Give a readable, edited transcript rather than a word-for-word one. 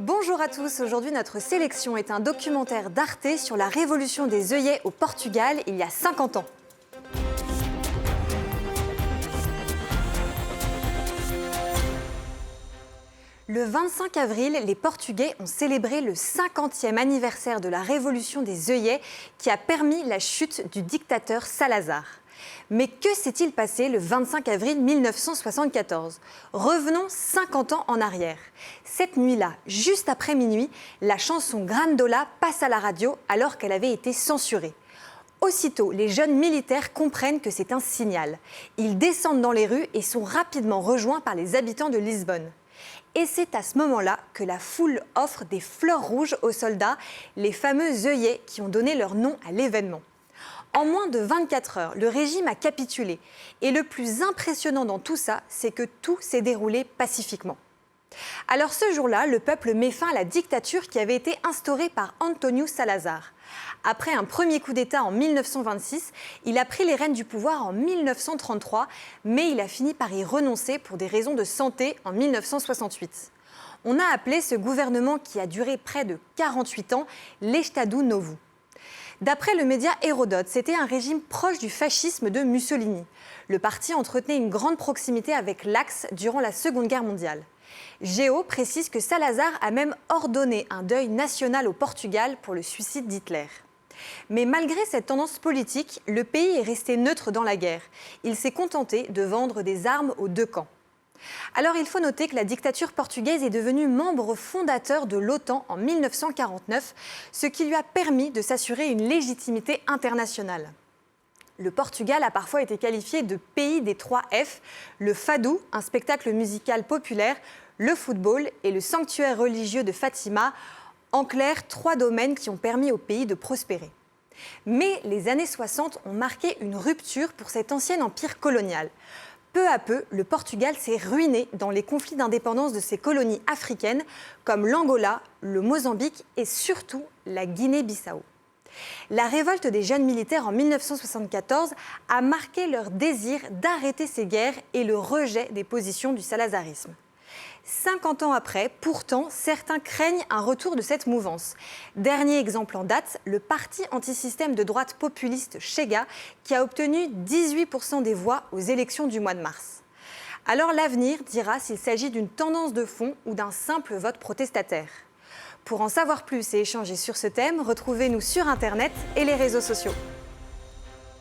Bonjour à tous, aujourd'hui notre sélection est un documentaire d'Arte sur la révolution des œillets au Portugal il y a 50 ans. Le 25 avril, les Portugais ont célébré le 50e anniversaire de la révolution des œillets qui a permis la chute du dictateur Salazar. Mais que s'est-il passé le 25 avril 1974 ? Revenons 50 ans en arrière. Cette nuit-là, juste après minuit, la chanson Grandola passe à la radio alors qu'elle avait été censurée. Aussitôt, les jeunes militaires comprennent que c'est un signal. Ils descendent dans les rues et sont rapidement rejoints par les habitants de Lisbonne. Et c'est à ce moment-là que la foule offre des fleurs rouges aux soldats, les fameux œillets qui ont donné leur nom à l'événement. En moins de 24 heures, le régime a capitulé. Et le plus impressionnant dans tout ça, c'est que tout s'est déroulé pacifiquement. Alors ce jour-là, le peuple met fin à la dictature qui avait été instaurée par António Salazar. Après un premier coup d'État en 1926, il a pris les rênes du pouvoir en 1933, mais il a fini par y renoncer pour des raisons de santé en 1968. On a appelé ce gouvernement qui a duré près de 48 ans l'Estado Novo. D'après le média Hérodote, c'était un régime proche du fascisme de Mussolini. Le parti entretenait une grande proximité avec l'Axe durant la Seconde Guerre mondiale. Géo précise que Salazar a même ordonné un deuil national au Portugal pour le suicide d'Hitler. Mais malgré cette tendance politique, le pays est resté neutre dans la guerre. Il s'est contenté de vendre des armes aux deux camps. Alors il faut noter que la dictature portugaise est devenue membre fondateur de l'OTAN en 1949, ce qui lui a permis de s'assurer une légitimité internationale. Le Portugal a parfois été qualifié de pays des 3 F, le fado, un spectacle musical populaire, le football et le sanctuaire religieux de Fatima, en clair 3 domaines qui ont permis au pays de prospérer. Mais les années 60 ont marqué une rupture pour cet ancien empire colonial. Peu à peu, le Portugal s'est ruiné dans les conflits d'indépendance de ses colonies africaines comme l'Angola, le Mozambique et surtout la Guinée-Bissau. La révolte des jeunes militaires en 1974 a marqué leur désir d'arrêter ces guerres et le rejet des positions du salazarisme. 50 ans après, pourtant, certains craignent un retour de cette mouvance. Dernier exemple en date, le parti antisystème de droite populiste Chega, qui a obtenu 18% des voix aux élections du mois de mars. Alors l'avenir dira s'il s'agit d'une tendance de fond ou d'un simple vote protestataire. Pour en savoir plus et échanger sur ce thème, retrouvez-nous sur Internet et les réseaux sociaux.